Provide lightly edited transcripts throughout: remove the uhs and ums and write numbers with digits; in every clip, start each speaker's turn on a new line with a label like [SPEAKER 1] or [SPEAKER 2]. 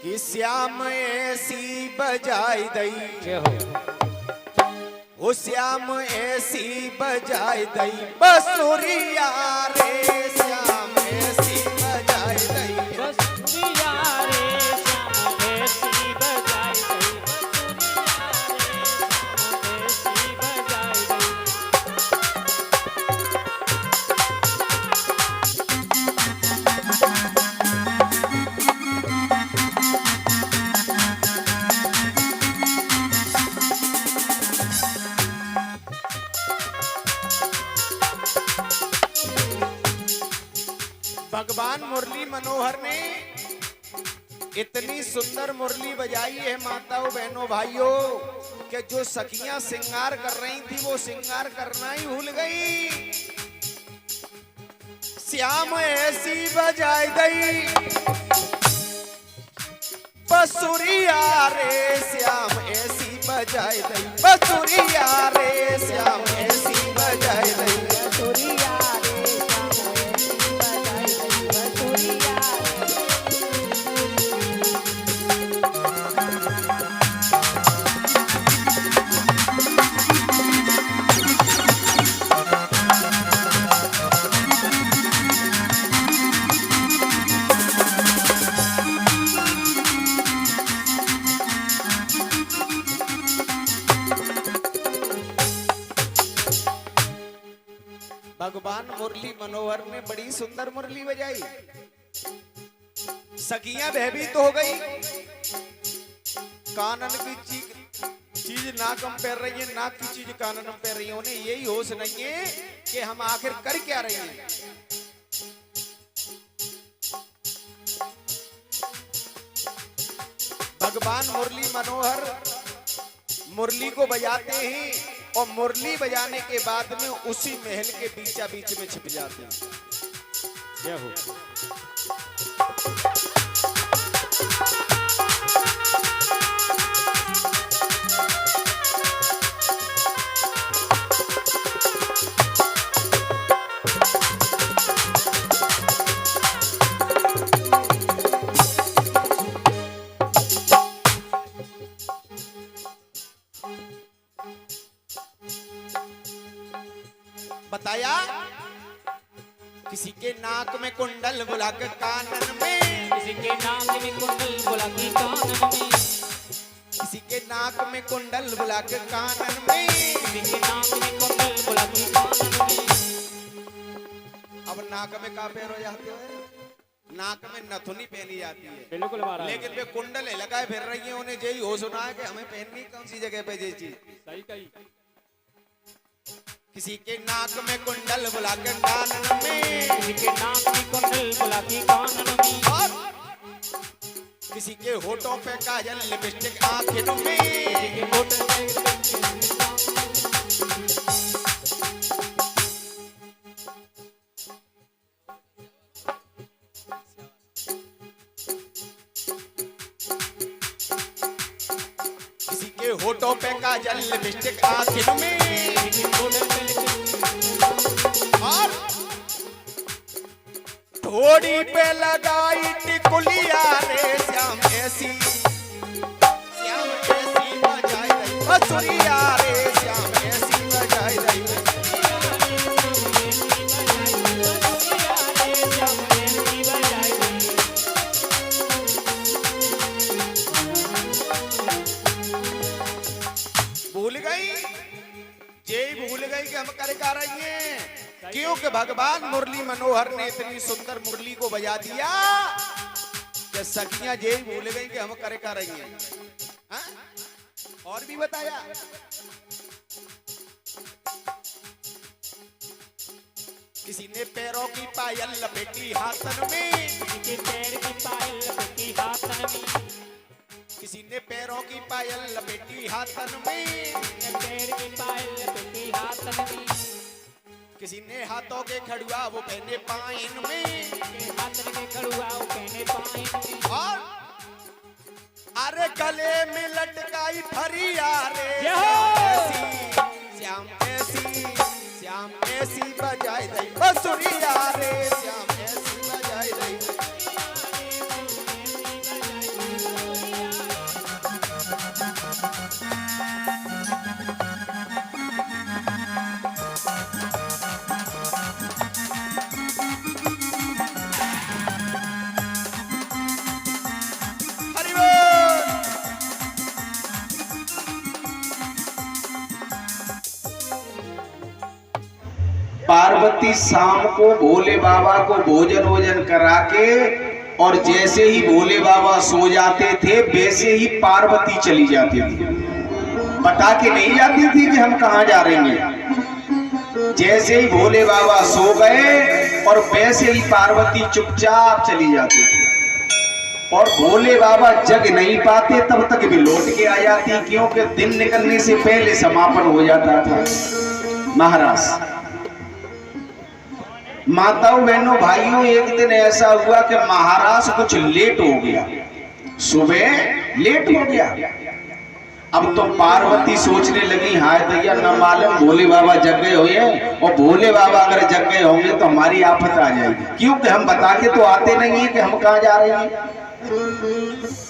[SPEAKER 1] कि श्याम ऐसी बजाई दई, ओ श्याम ऐसी बजाई दई बसुरिया रे, श्याम ऐसी बजाई दई
[SPEAKER 2] बसुरिया रे, श्याम ऐसी बजाई दई, बसुरिया रे, श्याम ऐसी बजाई दई।
[SPEAKER 1] भगवान मुरली मनोहर ने इतनी सुंदर मुरली बजाई है माताओं बहनों भाइयों कि जो सखियां श्रृंगार कर रही थी वो श्रृंगार करना ही भूल गई। श्याम ऐसी बजाई दई बसुरिया रे, श्याम ऐसी बजाई दई बसुरिया रे, श्याम ऐसी बजाई दई
[SPEAKER 2] बसुरिया रे, श्याम ऐसी बजाई दई, बसुरिया
[SPEAKER 1] भगवान मुरली मनोहर ने बड़ी सुंदर मुरली बजाई। सखियां भयभीत हो गई। कानन की चीज नाक में पहन रही है, नाक की चीज कानन में पहन रही है। उन्हें यही होश नहीं है कि हम आखिर कर क्या रही हैं। भगवान मुरली मनोहर मुरली को बजाते हैं और मुरली बजाने के बाद में उसी महल के बीचा बीच में छिप जाते हैं।
[SPEAKER 2] जय हो।
[SPEAKER 1] बताया किसी के नाक में कुंडल बुला के कानन में,
[SPEAKER 2] किसी के नाक में कुंडल बुला के कानन में,
[SPEAKER 1] किसी के नाक में कुंडल बुला के कानन में,
[SPEAKER 2] किसी के नाक में कुंडल बुला के कानन में।
[SPEAKER 1] अब नाक में का पैर हो जाते हैं, नाक में नथुनी पहनी जाती है।
[SPEAKER 2] बिल्कुल महाराज।
[SPEAKER 1] लेकिन वे कुंडल लगाए फिर रही है। उन्हें यही हो सुना है कि हमें पहननी कौन सी जगह पे ये चीज।
[SPEAKER 2] सही कही।
[SPEAKER 1] किसी के नाक में कुंडल बुला के कानन में,
[SPEAKER 2] किसी के नाक में कुंडल बुला के कानन में,
[SPEAKER 1] और किसी के होठों पे काजल लिपस्टिक आंखों में,
[SPEAKER 2] किसी के होठ पे
[SPEAKER 1] किसी के होठों पे काजल लिपस्टिक आंखों में,
[SPEAKER 2] किसी के होठ पे
[SPEAKER 1] और थोड़ी पे लगाई टिकुलिया रे, श्याम ऐसी बजाई दई बसुरिया रे, श्याम ऐसी बजाई दई। भूल गई, यही भूल गई कि हम कर क्या रही हैं। क्योंकि भगवान मुरली मनोहर ने इतनी सुंदर मुरली को बजा दिया कि सखियां यही भूल गई कि हम कर क्या रही हैं। हाँ? और भी बताया किसी ने पैरों की पायल लपेटी हाथन में,
[SPEAKER 2] किसी के पैर की पायल लपेटी हाथन में,
[SPEAKER 1] किसी ने पैरों की पायल लपेटी हाथन में,
[SPEAKER 2] पैर की पायल लपेटी हाथन में,
[SPEAKER 1] किसी ने हाथों के खड़ुआ वो पहने पाइन में,
[SPEAKER 2] हाथन के खड़ुआ वो पहने पाइन में,
[SPEAKER 1] और अरे गले में लटकाई फरिया रे, श्याम ऐसी बजाई दई बसुरिया रे, श्याम ऐसी बजाई पार्वती शाम को भोले बाबा को भोजन वोजन करा के और जैसे ही भोले बाबा सो जाते थे वैसे ही पार्वती चली जाती थी, बता के नहीं जाती थी कि हम कहाँ जा रहे हैं। जैसे ही भोले बाबा सो गए और वैसे ही पार्वती चुपचाप चली जाती थी और भोले बाबा जग नहीं पाते तब तक भी लौट के आ जाती, क्योंकि दिन निकलने से पहले समापन हो जाता था। महाराज, माताओं बहनों भाइयों, एक दिन ऐसा हुआ कि महाराज कुछ लेट हो गया, सुबह लेट हो गया। अब तो पार्वती सोचने लगी, हाय दैया न मालूम भोले बाबा जग गए हुए हैं, और भोले बाबा अगर जग गए होंगे तो हमारी आफत आ जाएगी, क्योंकि हम बता के तो आते नहीं है कि हम कहाँ जा रहे हैं।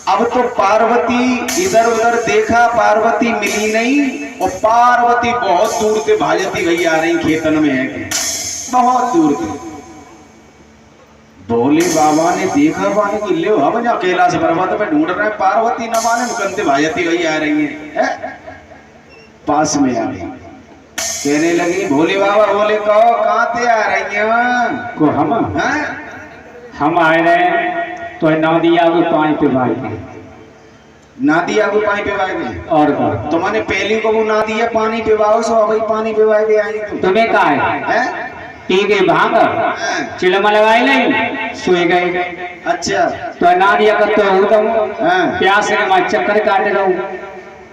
[SPEAKER 1] अब तो पार्वती इधर उधर देखा, पार्वती मिली नहीं, और पार्वती बहुत दूर से भाजती गई आ रही, खेतन में है कि बहुत दूर से। भोले बाबा ने देखा, बाने कि ले हम जहाँ कैलाश पर्वत पे ढूंढ रहे हैं, पार्वती न माने मुकंदे भाजती गई आ रही है? पास में आ गई, कहने लगी भोले बाबा, बोले कहो कहाँ से आ रही हैं?
[SPEAKER 2] को हम आए रहे तो नदिया को पानी पे भाई
[SPEAKER 1] नादिया को पानी पे भाई
[SPEAKER 2] और
[SPEAKER 1] तो मैंने पहली को वो नादिया पानी पे भाव सो भाई पानी पे भाई आई
[SPEAKER 2] तुम्हें कहा है? पी गए भांग, चिलम लगाई नहीं, सोए गए।
[SPEAKER 1] अच्छा,
[SPEAKER 2] तो नादिया का तो प्यास है, मैं चक्कर काटे रहूं।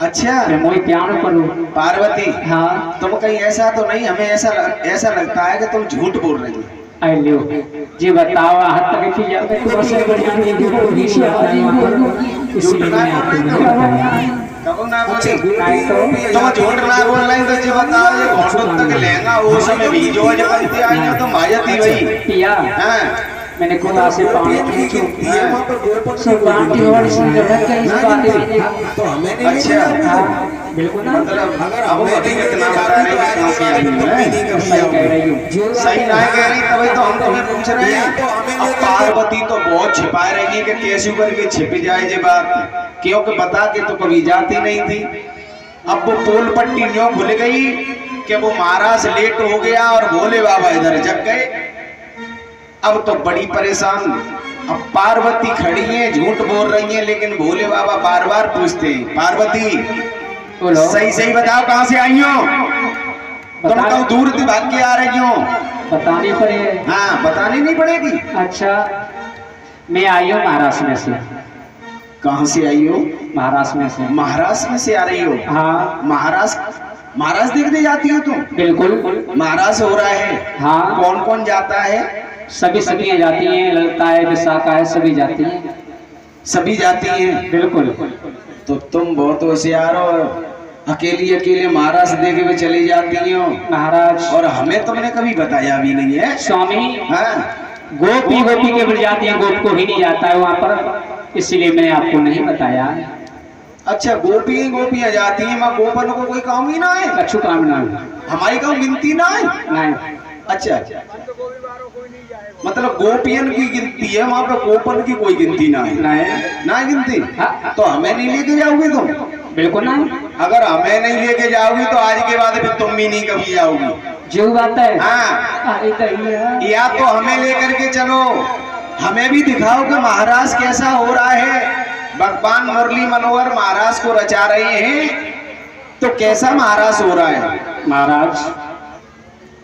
[SPEAKER 1] अच्छा,
[SPEAKER 2] मोई प्यार करूं।
[SPEAKER 1] पार्वती,
[SPEAKER 2] हाँ,
[SPEAKER 1] तुम कहीं ऐसा तो नहीं, हमें ऐसा लगता है कि तुम झूठ बोल रही हो।
[SPEAKER 2] लो जी बताओ, हाथ तक की जाते तो बस बढ़िया
[SPEAKER 1] कबो ना बोले तुम झूठ ना बोल रही तो जी बताओ, ये घोटो तक लेंगा वो समय भी जो जब बनती आई ना तो मायती वही
[SPEAKER 2] पिया।
[SPEAKER 1] हां,
[SPEAKER 2] मैंने खुदा से पानी पूछी सब बातें और सुंदर है इस बातें
[SPEAKER 1] तो हमें नहीं। अच्छा,
[SPEAKER 2] बिल्कुल ना,
[SPEAKER 1] मतलब अगर हमें नहीं इतना बता रहे कि कहां से आई है,
[SPEAKER 2] सही कह रही हूं,
[SPEAKER 1] सही ना कह रही, तभी तो हम तुम्हें पूछ रहे हैं। अब पार्वती तो बहुत छिपा रही है कि कैसे करके छिप जाए ये बात, क्योंकि बता के तो कभी जाती नहीं थी। अब वो पोल पट्टी न्यों भूल गई कि वो महाराज लेट हो गया और भोले बाबा इधर जग गए। अब तो बड़ी परेशान, अब पार्वती खड़ी है, झूठ बोल रही है, लेकिन भोले बाबा बार बार पूछते हैं, पार्वती सही सही बताओ कहां से आई हो, तुम तो दूर से भाग के आ रही हो।
[SPEAKER 2] बतानी पड़ेगी।
[SPEAKER 1] हाँ, बतानी नहीं पड़ेगी।
[SPEAKER 2] अच्छा, मैं आई हूँ महाराष्ट्र में से।
[SPEAKER 1] कहां से आई हो?
[SPEAKER 2] महाराष्ट्र में से।
[SPEAKER 1] महाराष्ट्र में से आ रही हो?
[SPEAKER 2] हाँ।
[SPEAKER 1] महाराष्ट्र देखने जाती हो तुम?
[SPEAKER 2] बिल्कुल।
[SPEAKER 1] महाराष्ट्र हो रहा है?
[SPEAKER 2] हाँ।
[SPEAKER 1] कौन कौन जाता है?
[SPEAKER 2] सभी सखियां जाती हैं, ललता है, विशाखा है, सभी जाती हैं।
[SPEAKER 1] सभी जाती हैं?
[SPEAKER 2] बिल्कुल।
[SPEAKER 1] तो तुम बहुत होशियार हो, अकेली अकेले महाराष्ट्र देखे हुए चली जाती हो
[SPEAKER 2] महाराज,
[SPEAKER 1] और हमें तुमने कभी बताया भी नहीं है।
[SPEAKER 2] स्वामी,
[SPEAKER 1] हाँ?
[SPEAKER 2] गोपी के मिल जाती है, गोप को ही नहीं जाता है वहाँ पर, इसलिए मैंने आपको नहीं बताया।
[SPEAKER 1] अच्छा, गोपियां जाती हैं, माँ गोपन को कोई काम ही ना है?
[SPEAKER 2] अच्छू काम ना,
[SPEAKER 1] हमारी काम गिनती ना है?
[SPEAKER 2] नहीं।
[SPEAKER 1] अच्छा, मतलब गोपियन की गिनती है वहाँ पे, गोपन की कोई गिनती ना है? ना गिनती।
[SPEAKER 2] हाँ।
[SPEAKER 1] तो हमें नहीं लेके जाओगे तुम?
[SPEAKER 2] बिल्कुल नहीं।
[SPEAKER 1] अगर हमें नहीं लेके जाओगी तो आज के बाद फिर तुम भी नहीं कभी जाओगी।
[SPEAKER 2] जो बात है।
[SPEAKER 1] हाँ,
[SPEAKER 2] या
[SPEAKER 1] तो हमें लेकर के चलो, हमें भी दिखाओ कि महाराज कैसा हो रहा है। भगवान मुरली मनोहर महाराज को रचा रहे हैं, तो कैसा महाराज हो रहा है?
[SPEAKER 2] महाराज,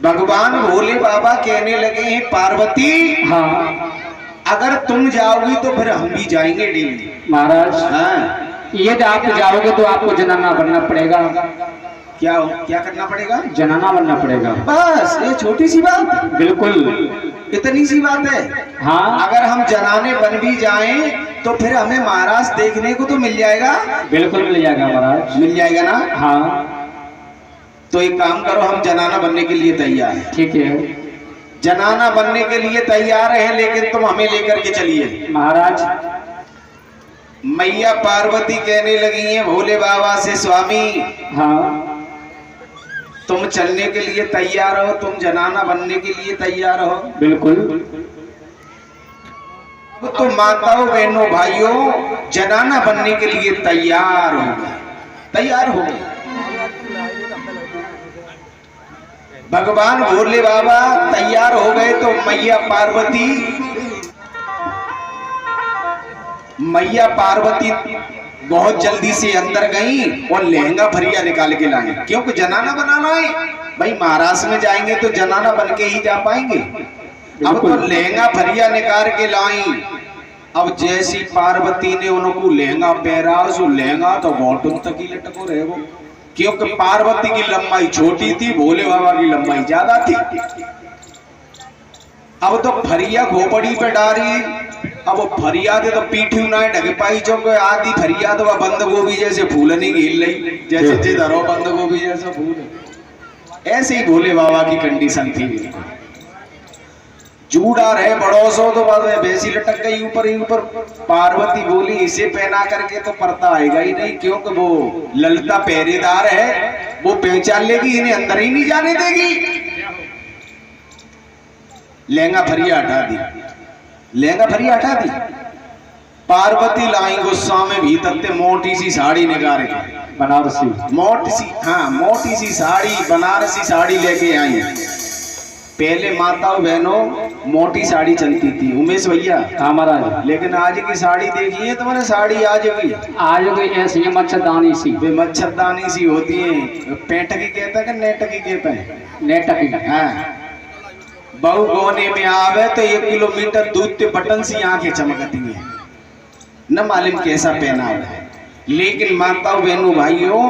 [SPEAKER 1] भगवान भोले बाबा कहने लगे हैं, पार्वती,
[SPEAKER 2] हाँ,
[SPEAKER 1] अगर तुम जाओगी तो फिर हम भी जाएंगे डेली।
[SPEAKER 2] महाराज,
[SPEAKER 1] हाँ,
[SPEAKER 2] यदि आप जाओगे तो आपको जनाना बनना पड़ेगा।
[SPEAKER 1] क्या करना पड़ेगा?
[SPEAKER 2] जनाना बनना पड़ेगा।
[SPEAKER 1] बस ये छोटी सी बात?
[SPEAKER 2] बिल्कुल,
[SPEAKER 1] इतनी सी बात है।
[SPEAKER 2] हाँ,
[SPEAKER 1] अगर हम जनाने बन भी जाएं तो फिर हमें महाराज देखने को तो मिल जाएगा?
[SPEAKER 2] बिल्कुल मिल जाएगा महाराज।
[SPEAKER 1] मिल जाएगा ना?
[SPEAKER 2] हाँ।
[SPEAKER 1] तो एक काम करो, हम जनाना बनने के लिए तैयार हैं।
[SPEAKER 2] ठीक है,
[SPEAKER 1] जनाना बनने के लिए तैयार हैं, लेकिन तुम हमें लेकर के चलिए।
[SPEAKER 2] महाराज,
[SPEAKER 1] मैया पार्वती कहने लगी हैं भोले बाबा से, स्वामी,
[SPEAKER 2] हाँ,
[SPEAKER 1] तुम चलने के लिए तैयार हो, तुम जनाना बनने के लिए तैयार हो?
[SPEAKER 2] बिल्कुल।
[SPEAKER 1] तो माताओं बहनों भाइयों, जनाना बनने के लिए तैयार हो गए। भगवान भोले बाबा तैयार हो गए तो मैया पार्वती बहुत जल्दी से अंदर गई और लहंगा भरिया निकाल के लाई, क्योंकि जनाना बनाना है भाई, महाराष्ट्र में जाएंगे तो जनाना बन के ही जा पाएंगे। अब तो लहंगा भरिया निकाल के लाई। अब जैसी पार्वती ने उनको लहंगा पहरा, जो लहंगा तो घोटन तक ही लटको रहे वो, क्योंकि पार्वती की लंबाई छोटी थी, भोले बाबा की लंबाई ज्यादा थी। अब तो फरिया खोपड़ी पे डाली, अब फरिया तो पीठी ना ढक पाई, जो आदि फरिया तो बंद गोभी जैसे फूल नहीं गिर रही, जैसे जिधरो बंद गोभी जैसा फूल। ऐसे ही भोले बाबा की कंडीशन थी। जूड़ा रहे बड़ो सो तो बस भैंसी लटक गई ऊपर ही ऊपर। पार्वती बोली इसे पहना करके तो परता आएगा ही नहीं, क्योंकि वो ललता पहरेदार है, वो पहचान लेगी, इन्हें अंदर ही नहीं जाने देगी। लहंगा फरिया हटा दी, लहंगा फरिया हटा दी। पार्वती लाई गुस्सा में भीतर ते मोटी सी साड़ी निकाल के,
[SPEAKER 2] बनारसी
[SPEAKER 1] मोटी सी, हाँ मोटी सी साड़ी, बनारसी साड़ी लेके आई। पहले माताओं बहनों मोटी साड़ी चलती थी उमेश भैया,
[SPEAKER 2] हाँ महाराज।
[SPEAKER 1] लेकिन आज की साड़ी देखिए तुम्हारे, साड़ी आज
[SPEAKER 2] की ऐसी है मच्छरदानी सी,
[SPEAKER 1] वे मच्छरदानी सी होती है। पेंट की कहता है कि नेट की कहता है?
[SPEAKER 2] नेट की।
[SPEAKER 1] हाँ, बहु गोने में आवे तो 1 किलोमीटर दूध के बटन सी आंखें चमकती है, न मालूम कैसा पहनावा है। लेकिन माताओं बहनों भाइयों,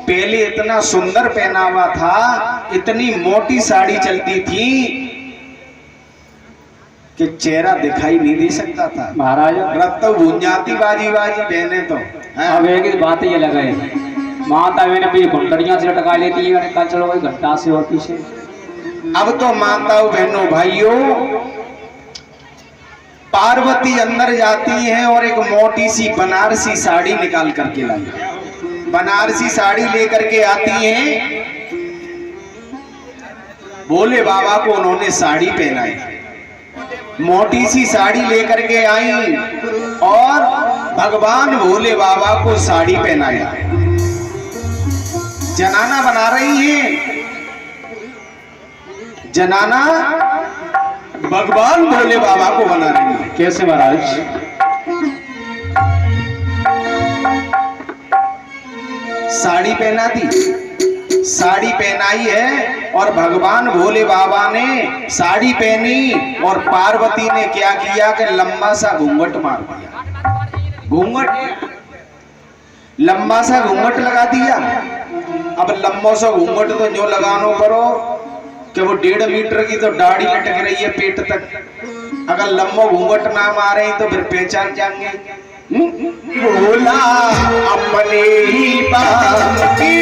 [SPEAKER 1] पहले इतना सुंदर पहनावा था, इतनी मोटी साड़ी चलती थी कि चेहरा दिखाई नहीं दे सकता था
[SPEAKER 2] महाराज।
[SPEAKER 1] रत तो भून जाती बाजी बाजी बहने तो।
[SPEAKER 2] अब एक बात ये लगे, माता मैंने भी घुंटड़ियां से लटका लेती है, मैंने कहा चलो भाई घंटा से होती से।
[SPEAKER 1] अब तो माताओं बहनों भाइयों, पार्वती अंदर जाती है और एक मोटी सी बनारसी साड़ी निकाल करके लाई। बनारसी साड़ी लेकर के आती हैं, भोले बाबा को उन्होंने साड़ी पहनाई, मोटी सी साड़ी लेकर के आई और भगवान भोले बाबा को साड़ी पहनाया। जनाना बना रही है, जनाना भगवान भोले बाबा को बना रही है।
[SPEAKER 2] कैसे महाराज?
[SPEAKER 1] साड़ी पहना दी, साड़ी पहनाई है और भगवान भोले बाबा ने साड़ी पहनी और पार्वती ने क्या किया कि लंबा सा घूंघट मार दिया। घूंघट, लंबा सा घूंघट लगा दिया। अब लंबा सा घूंघट तो जो लगानो करो कि वो 1.5 मीटर की तो दाढ़ी लटक रही है पेट तक, अगर लंबा घूंघट ना मारे तो फिर पहचान जाएंगे। भोला अपने ही बाप की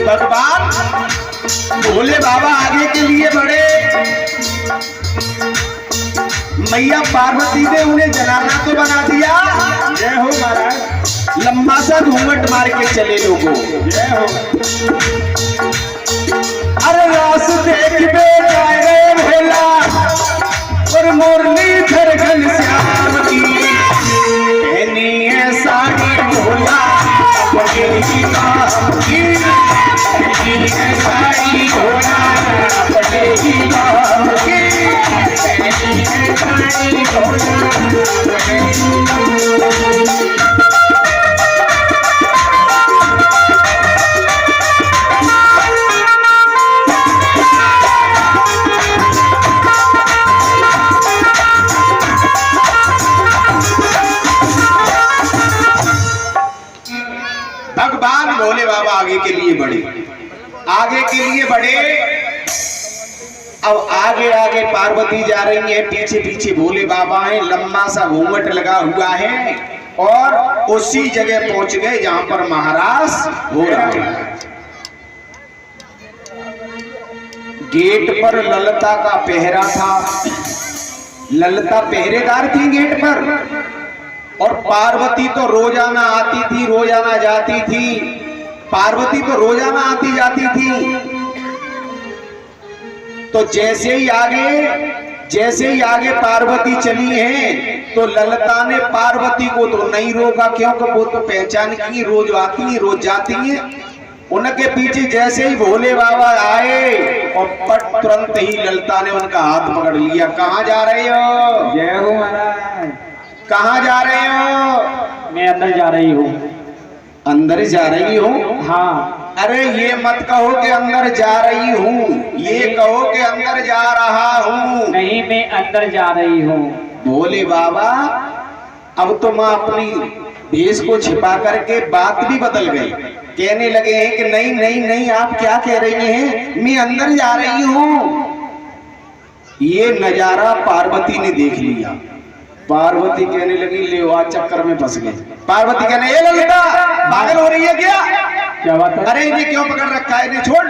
[SPEAKER 1] भगवान भोले बाबा आगे के लिए बढ़े। मैया पार्वती ने उन्हें जनाना तो बना दिया, जय हो महाराज। लंबा सा घूंघट मार के चले लोगों, जय हो। अरे रास देख बे गए भोला और मुरली धर घनश्याम की, पहनी है साड़ी भोला अपने ही बाप की, पहनी है साड़ी भोला अपने ही बाप की, पहनी है साड़ी भोला अपने ही बाप की। भगवान भोले बाबा आगे के लिए बढ़े, आगे के लिए बढ़े। अब आगे आगे पार्वती जा रही है, पीछे पीछे भोले बाबा हैं, लंबा सा घूंघट लगा हुआ है और उसी जगह पहुंच गए जहां पर महाराज हो रहा है। गेट पर ललता का पहरा था, ललता पहरेदार थी गेट पर, और पार्वती तो रोजाना आती थी, रोजाना जाती थी। पार्वती तो रोजाना आती जाती थी। तो जैसे ही आगे जैसे ही आगे पार्वती चली है तो ललता ने पार्वती को तो नहीं रोका, क्योंकि वो तो पहचान की रोज आती है रोज जाती है। उनके पीछे जैसे ही भोले बाबा आए और पट तुरंत ही ललता ने उनका हाथ पकड़ लिया। कहाँ जा रहे हो?
[SPEAKER 2] जय हो महाराज।
[SPEAKER 1] कहाँ जा रहे हो?
[SPEAKER 2] मैं अंदर जा रही हूँ।
[SPEAKER 1] अंदर जा रही हो?
[SPEAKER 2] हाँ।
[SPEAKER 1] अरे ये मत कहो कि अंदर जा रही हूँ, ये कहो कि अंदर जा रहा हूँ।
[SPEAKER 2] नहीं, मैं अंदर जा रही हूँ।
[SPEAKER 1] भोले बाबा अब तो माँ अपनी भेष को छिपा करके बात भी बदल गई, कहने लगे हैं कि नहीं नहीं नहीं, आप क्या कह रही हैं, मैं अंदर जा रही हूँ। ये नजारा पार्वती ने देख लिया। पार्वती कहने लगी ले आ, चक्कर में फंस गए। पार्वती कहने ये ललिता पागल हो रही है क्या?
[SPEAKER 2] क्या बात है?
[SPEAKER 1] अरे इन्हें क्यों पकड़ रखा है, इन्हें छोड़।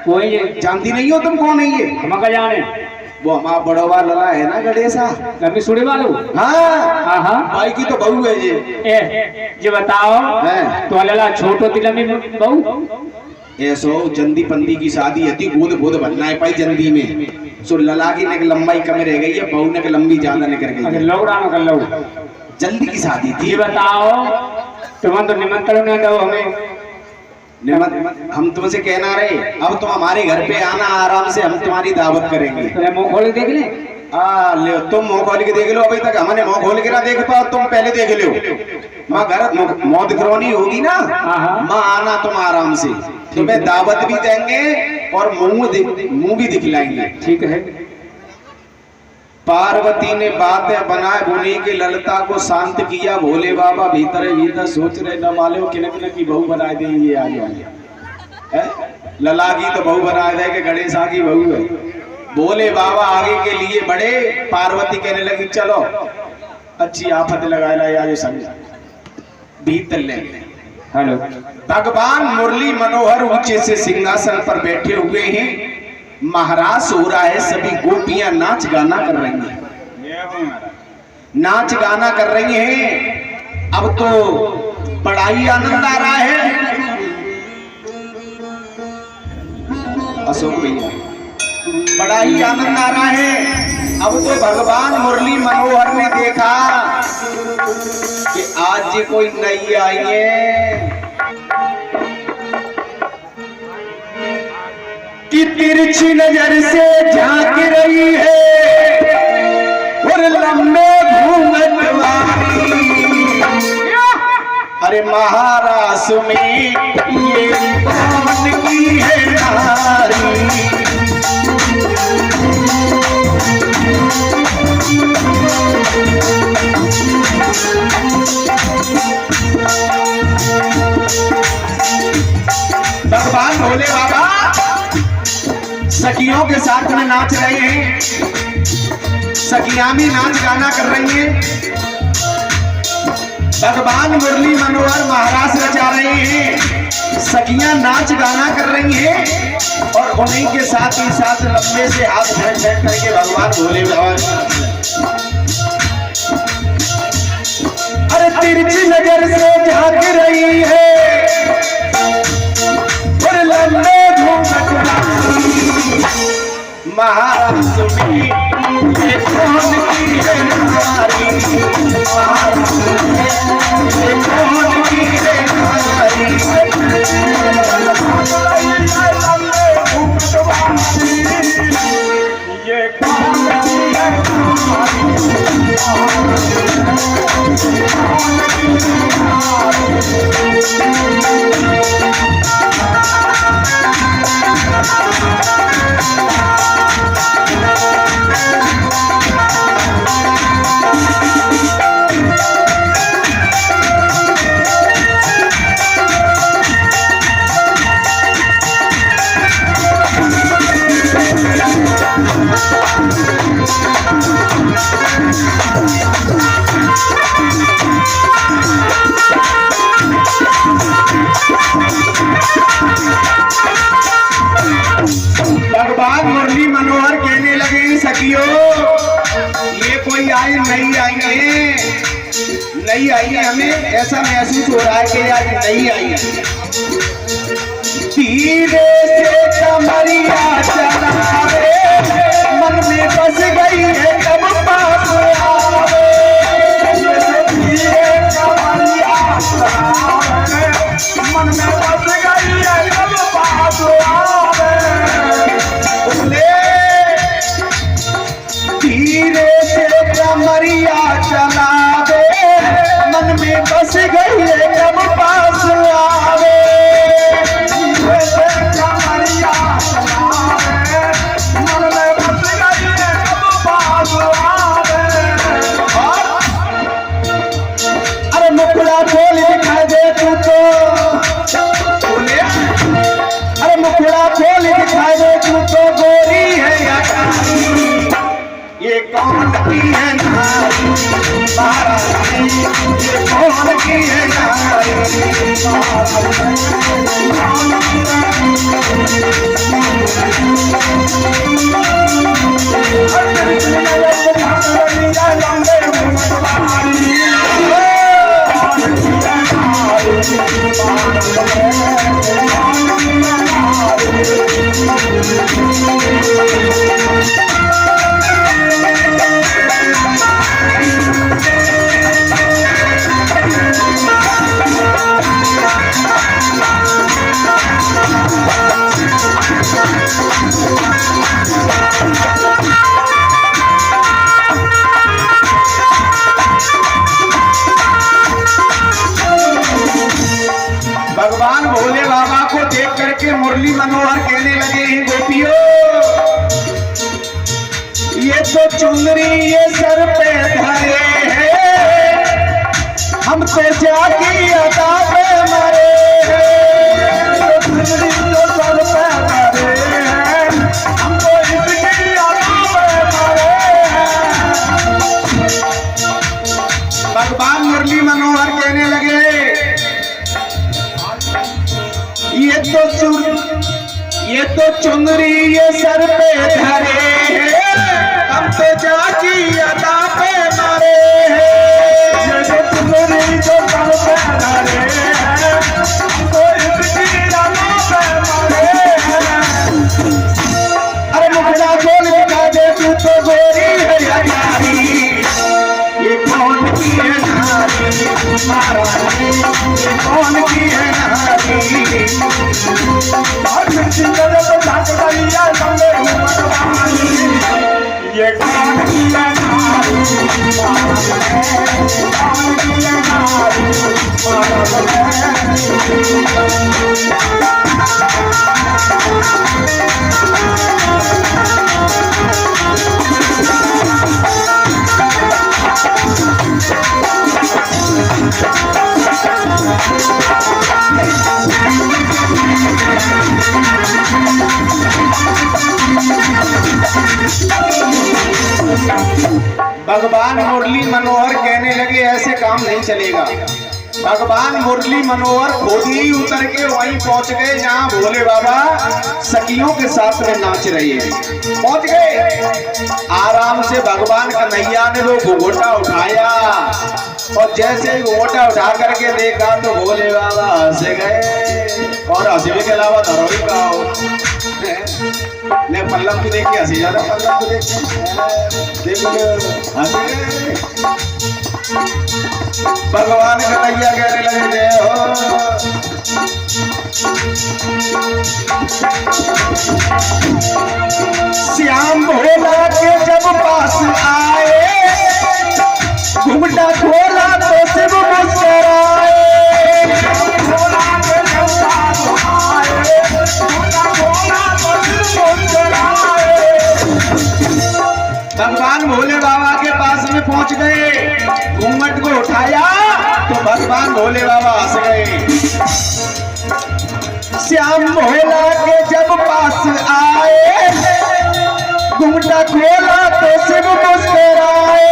[SPEAKER 2] कोई ये
[SPEAKER 1] जानती नहीं हो तुम कौन है ये?
[SPEAKER 2] हम का जाने।
[SPEAKER 1] वो हमारा बड़वा लला है ना गणेशा,
[SPEAKER 2] लंबी सुड़ी वालू।
[SPEAKER 1] हाँ
[SPEAKER 2] हाँ हाँ।
[SPEAKER 1] भाई की तो बहू है
[SPEAKER 2] ये बताओ
[SPEAKER 1] हैं?
[SPEAKER 2] तो लला छोट होती लंबी बहू?
[SPEAKER 1] ऐसो जल्दी पंदी की शादी हती, गोद गोद बनना है पाई जल्दी में। सो लला की ने लंबाई कम रह गई है, बहू ने लंबी ज्यादा निकल गई है।
[SPEAKER 2] लौड़ा कर लो।
[SPEAKER 1] जल्दी की शादी थी।
[SPEAKER 2] ये बताओ तुम तो निमंत्रण न दो हमें।
[SPEAKER 1] हम तुमसे कहना रहे, अब तुम हमारे घर पे आना आराम से, हम तुम्हारी दावत करेंगे।
[SPEAKER 2] तो मुंह खोल के देख ले।
[SPEAKER 1] ले तुम मुंह खोल के देख लो, अभी तक हमने मुंह खोल के ना देख पाओ, तुम पहले देख लो। माँ घर मौत करवानी होगी ना, माँ आना तुम आराम से, तुम्हें दावत भी देंगे और मुंह भी दिखलाएंगे।
[SPEAKER 2] ठीक है।
[SPEAKER 1] पार्वती ने बातें बनाए बुनी के ललता को शांत किया। भोले बाबा भीतर भीतर सोच रहे न मालूम किन किन की बहू बना देंगे आगे आगे। लला की तो बहू बना दे कि गणेशा की बहू है। भोले बाबा आगे के लिए बढ़े, पार्वती कहने लगी चलो अच्छी आफत लगा ला समझ भीतर ले।
[SPEAKER 2] हेलो।
[SPEAKER 1] भगवान मुरली मनोहर ऊंचे से सिंहासन पर बैठे हुए हैं, महाराज हो रहा है, सभी गोपियां नाच गाना कर रही हैं, नाच गाना कर रही हैं। अब तो बड़ा ही आनंद आ रहा है। अशोक भैया बड़ा ही आनंद आ रहा है। अब तो भगवान मुरली मनोहर ने देखा कि आज जी कोई नई आई है कि तिरछी नजर से झांक रही है और लंबे घूंघट वाली। अरे महाराज में ये कौन की है नारी? भगवान भोले बाबा सखियों के साथ में नाच रहे हैं, सखियां भी नाच गाना कर रही हैं। भगवान मुरली मनोहर महाराज रचा रहे हैं, सखियां नाच गाना कर रही हैं और उन्हीं के साथ ही साथ लंबे से हाथ फेंक फेंक करके भगवान भोले बाबा अरे तिरछी नजर से झांक रही है और लंबे घूंघट महाराज में ये कौन की है नारी? महाराज में ये कौन की है नारी? ये कौन की है भगवान मुरली मनोहर कहने लगे सखियों ये कोई आई नहीं आई है, नहीं आई है, हमें ऐसा महसूस हो रहा है कि आज नहीं आई है। धीरे से कमरिया चला रे मन में
[SPEAKER 3] में बस गई है कब पास आवे, धीरे कमरिया चलावे, मन में बस गई है कब पास आवे। धीरे से कमरिया चलावे, मन में बस गई है कब पास आवे। धीरे से कमरिया चलावे, मन में बस गई है कब पास आवे। अरे मुखड़ा खोल दिखा दे तू तो, अरे मुखड़ा खोल दिखा दे तू तो गोरी है या काली, ये कौन की है नारी बाराती, ये कौन की है नारी भगवान भोले बाबा को देख करके मुरली मनोहर कहने लगे हैं गोपियों, ये तो चुनरी ये सर पे धरे हैं, हम तो जागी अदा पे मरे हैं। चुनरी तो सर पे धरे हैं, हम तो इसकी अदा पे मरे हैं। भगवान मुरली मनोहर कहने लगे, ये तो चुनरी ये सर पे धरे हैं, हम तो जाकी अदा पे मरे हैं। ये तो चुनरी जो सर पे धरे हैं, हम तो इसकी अदा पे मरे हैं। अरे मुखड़ा खोल दिखा दे तू तो गोरी है या नारी, ये कौन की है नारी महारानी, ये कौन की है नारी। और सिंगर तो भाग गई है संगे भगवानी, ये कौन की है नारी महारानी, कौन की है नारी भगवान मुरली मनोहर कहने लगे ऐसे काम नहीं चलेगा। भगवान मुरली मनोहर खुद ही उतर के वहीं पहुंच गए जहां भोले बाबा सखियों के साथ में नाच रहे हैं। पहुंच गए आराम से भगवान कन्हैया ने वो घूंघटा उठाया और जैसे ही घूंघटा उठा करके देखा तो भोले बाबा हंस गए। और हंसने के अलावा धरोही का मैं पल्लव को देख के हंसी जा रहा, पल्लव को देख हंसे। भगवान कन्हैया कहने लगे जय हो। श्याम भोला के जब पास आए, घूंघटा खोला तो शिव मुस्कुराए। भोला के जब पास आए, घूंघटा खोला तो शिव मुस्कुराए। भगवान भोले बाबा के पास में पहुंच गए, घूंघट को उठाया तो भगवान भोले बाबा हंस गए। श्याम भोला के जब पास आए, घूंघटा खोला तो शिव मुस्कुराए।